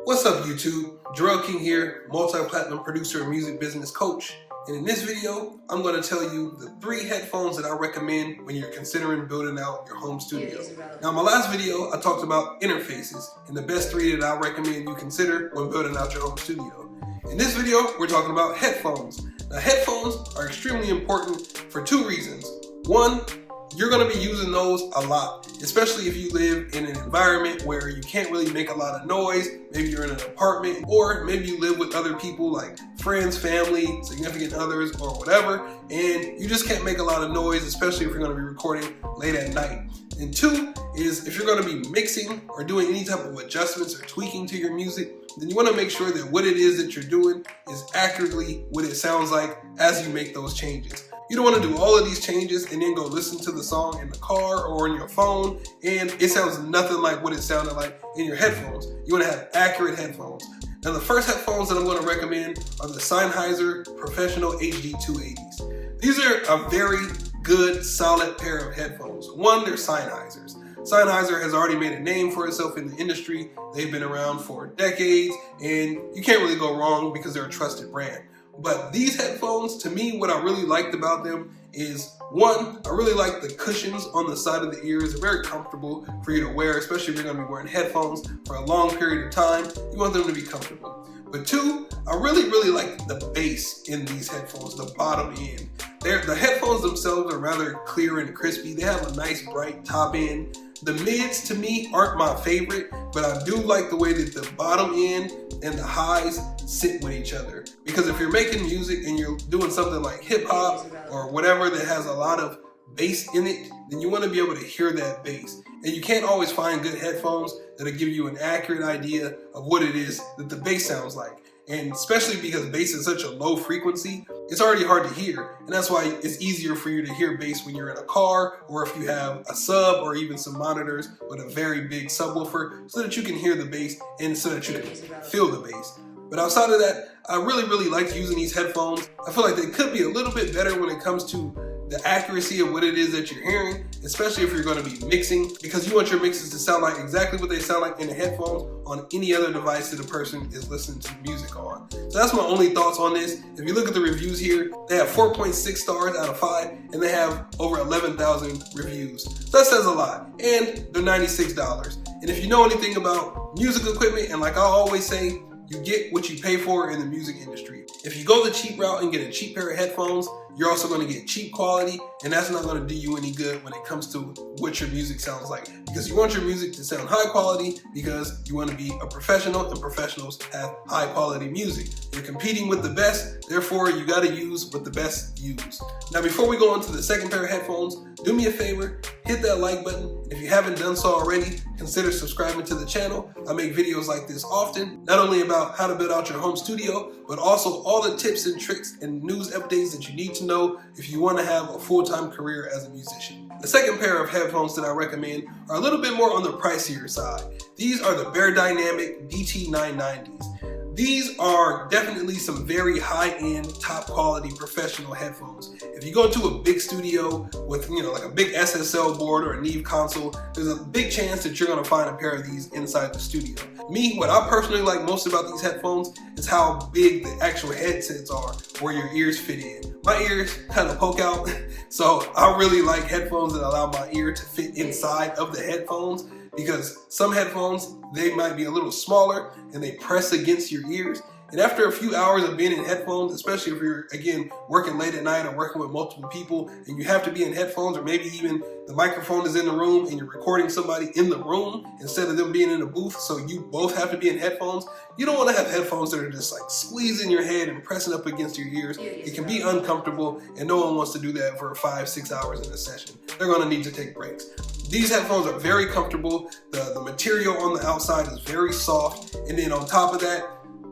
What's up YouTube? Jarrell King here, multi-platinum producer and music business coach. And in this video, I'm going to tell you the 3 headphones that I recommend when you're considering building out your home studio. Now in my last video, I talked about interfaces and the best 3 that I recommend you consider when building out your home studio. In this video, we're talking about headphones. Now headphones are extremely important for 2 reasons. One, you're going to be using those a lot, especially if you live in an environment where you can't really make a lot of noise. Maybe you're in an apartment, or maybe you live with other people like friends, family, significant others, or whatever, and you just can't make a lot of noise, especially if you're going to be recording late at night. And 2 is if you're going to be mixing or doing any type of adjustments or tweaking to your music, then you want to make sure that what it is that you're doing is accurately what it sounds like as you make those changes. You don't want to do all of these changes and then go listen to the song in the car or on your phone and it sounds nothing like what it sounded like in your headphones. You want to have accurate headphones. Now the first headphones that I'm going to recommend are the Sennheiser Professional HD 280s. These are a very good, solid pair of headphones. One, they're Sennheisers. Sennheiser has already made a name for itself in the industry. They've been around for decades and you can't really go wrong because they're a trusted brand. But these headphones, to me, what I really liked about them is, one, I really like the cushions on the side of the ears. They're very comfortable for you to wear, especially if you're going to be wearing headphones for a long period of time. You want them to be comfortable. But 2, I really like the bass in these headphones, the bottom end. The headphones themselves are rather clear and crispy. They have a nice bright top end. The mids, to me, aren't my favorite, but I do like the way that the bottom end and the highs sit with each other. Because if you're making music and you're doing something like hip hop or whatever that has a lot of bass in it, then you want to be able to hear that bass. And you can't always find good headphones that'll give you an accurate idea of what it is that the bass sounds like. And especially because bass is such a low frequency, it's already hard to hear. And that's why it's easier for you to hear bass when you're in a car, or if you have a sub or even some monitors with a very big subwoofer, so that you can hear the bass and so that you can feel the bass. But outside of that, I really liked using these headphones. I feel like they could be a little bit better when it comes to the accuracy of what it is that you're hearing, especially if you're going to be mixing, because you want your mixes to sound like exactly what they sound like in the headphones on any other device that a person is listening to music on. So that's my only thoughts on this. If you look at the reviews here, they have 4.6 stars out of 5, and they have over 11,000 reviews. So that says a lot, and they're $96. And if you know anything about music equipment, and like I always say, you get what you pay for in the music industry. If you go the cheap route and get a cheap pair of headphones, you're also going to get cheap quality, and that's not going to do you any good when it comes to what your music sounds like. Because you want your music to sound high quality because you want to be a professional, and professionals have high quality music. You're competing with the best, therefore you got to use what the best use. Now before we go on to the second pair of headphones, do me a favor, hit that like button. If you haven't done so already, consider subscribing to the channel. I make videos like this often, not only about how to build out your home studio, but also all the tips and tricks and news updates that you need to know if you want to have a full-time career as a musician. The second pair of headphones that I recommend are a little bit more on the pricier side. These are the Beyerdynamic DT 990s. These are definitely some very high-end, top-quality professional headphones. If you go to a big studio with, like a big SSL board or a Neve console, there's a big chance that you're gonna find a pair of these inside the studio. Me, what I personally like most about these headphones is how big the actual headsets are, where your ears fit in. My ears kind of poke out, so I really like headphones that allow my ear to fit inside of the headphones, because some headphones, they might be a little smaller and they press against your ears. And after a few hours of being in headphones, especially if you're, again, working late at night or working with multiple people and you have to be in headphones, or maybe even the microphone is in the room and you're recording somebody in the room instead of them being in a booth, so you both have to be in headphones, you don't want to have headphones that are just like squeezing your head and pressing up against your ears. It can be uncomfortable and no one wants to do that for 5-6 hours in a session. They're going to need to take breaks. These headphones are very comfortable. The material on the outside is very soft, and then on top of that,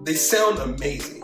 they sound amazing.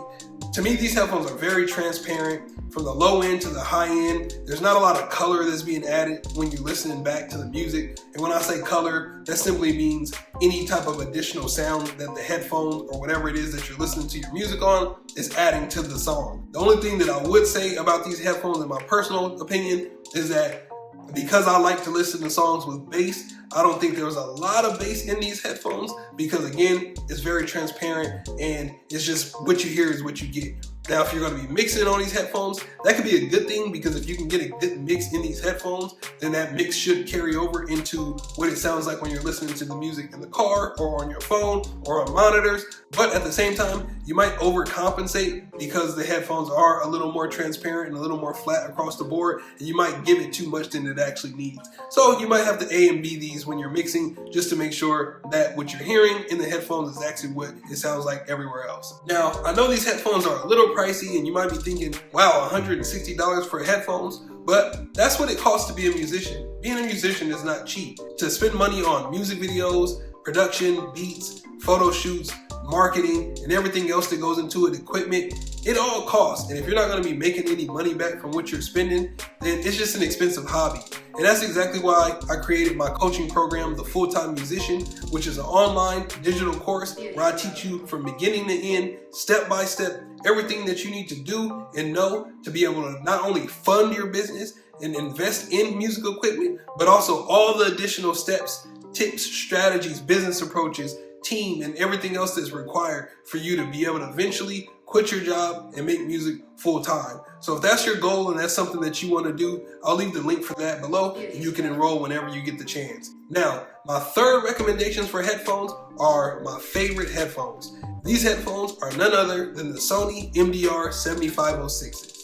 To me, these headphones are very transparent. From the low end to the high end, there's not a lot of color that's being added when you're listening back to the music. And when I say color, that simply means any type of additional sound that the headphones or whatever it is that you're listening to your music on is adding to the song. The only thing that I would say about these headphones, in my personal opinion, is that because I like to listen to songs with bass, I don't think there was a lot of bass in these headphones because, again, it's very transparent and it's just what you hear is what you get. Now, if you're going to be mixing on these headphones, that could be a good thing because if you can get a good mix in these headphones, then that mix should carry over into what it sounds like when you're listening to the music in the car or on your phone or on monitors. But at the same time, you might overcompensate because the headphones are a little more transparent and a little more flat across the board, and you might give it too much than it actually needs. So you might have to A and B these when you're mixing just to make sure that what you're hearing in the headphones is actually what it sounds like everywhere else. Now, I know these headphones are a little pricey and you might be thinking, wow, $160 for headphones, but that's what it costs to be a musician. Being a musician is not cheap. To spend money on music videos, production, beats, photo shoots, marketing, and everything else that goes into it, equipment, it all costs. And if you're not going to be making any money back from what you're spending, then it's just an expensive hobby. And that's exactly why I created my coaching program, The Full-Time Musician, which is an online digital course where I teach you from beginning to end, step by step, everything that you need to do and know to be able to not only fund your business and invest in musical equipment, but also all the additional steps, tips, strategies, business approaches, team, and everything else that's required for you to be able to eventually quit your job and make music full time. So if that's your goal and that's something that you want to do, I'll leave the link for that below and you can enroll whenever you get the chance. Now, my third recommendations for headphones are my favorite headphones. These headphones are none other than the Sony MDR 7506s.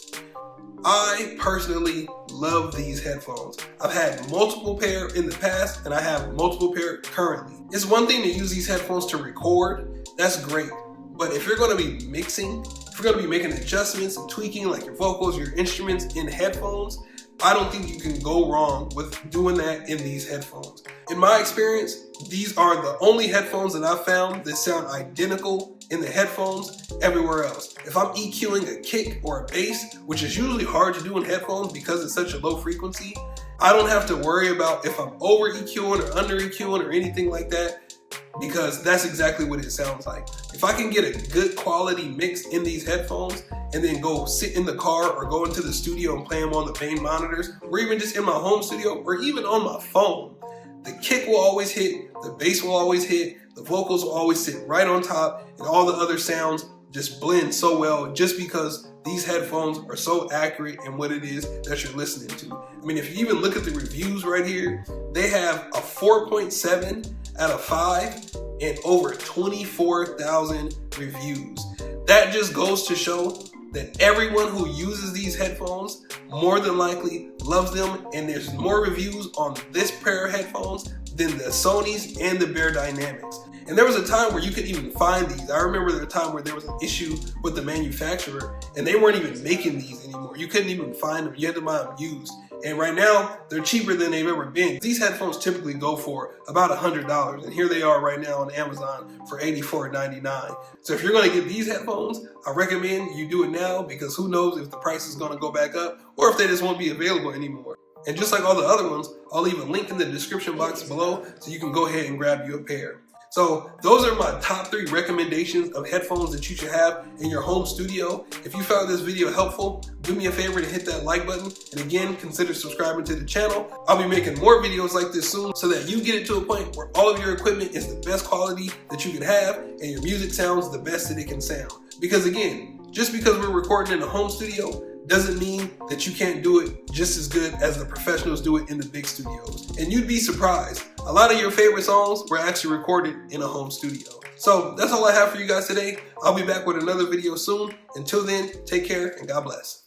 I personally love these headphones. I've had multiple pair in the past and I have multiple pair currently. It's one thing to use these headphones to record, that's great. But if you're going to be mixing, if you're going to be making adjustments and tweaking like your vocals, your instruments in headphones, I don't think you can go wrong with doing that in these headphones. In my experience, these are the only headphones that I've found that sound identical in the headphones everywhere else. If I'm EQing a kick or a bass, which is usually hard to do in headphones because it's such a low frequency, I don't have to worry about if I'm over EQing or under EQing or anything like that, because that's exactly what it sounds like. If I can get a good quality mix in these headphones and then go sit in the car or go into the studio and play them on the main monitors, or even just in my home studio or even on my phone, the kick will always hit, the bass will always hit, the vocals will always sit right on top, and all the other sounds just blend so well just because these headphones are so accurate in what it is that you're listening to. I mean, if you even look at the reviews right here, they have a 4.7 out of 5 and over 24,000 reviews. That just goes to show that everyone who uses these headphones more than likely loves them, and there's more reviews on this pair of headphones than the Sonys and the Beyerdynamics. And there was a time where you couldn't even find these. I remember there was a time where there was an issue with the manufacturer and they weren't even making these anymore. You couldn't even find them. You had to buy them used. And right now, they're cheaper than they've ever been. These headphones typically go for about $100, and here they are right now on Amazon for $84.99. So if you're gonna get these headphones, I recommend you do it now, because who knows if the price is gonna go back up or if they just won't be available anymore. And just like all the other ones, I'll leave a link in the description box below so you can go ahead and grab you a pair. So those are my top 3 recommendations of headphones that you should have in your home studio. If you found this video helpful, do me a favor and hit that like button. And again, consider subscribing to the channel. I'll be making more videos like this soon so that you get it to a point where all of your equipment is the best quality that you can have and your music sounds the best that it can sound. Because again, just because we're recording in a home studio doesn't mean that you can't do it just as good as the professionals do it in the big studios. And you'd be surprised. A lot of your favorite songs were actually recorded in a home studio. So that's all I have for you guys today. I'll be back with another video soon. Until then, take care and God bless.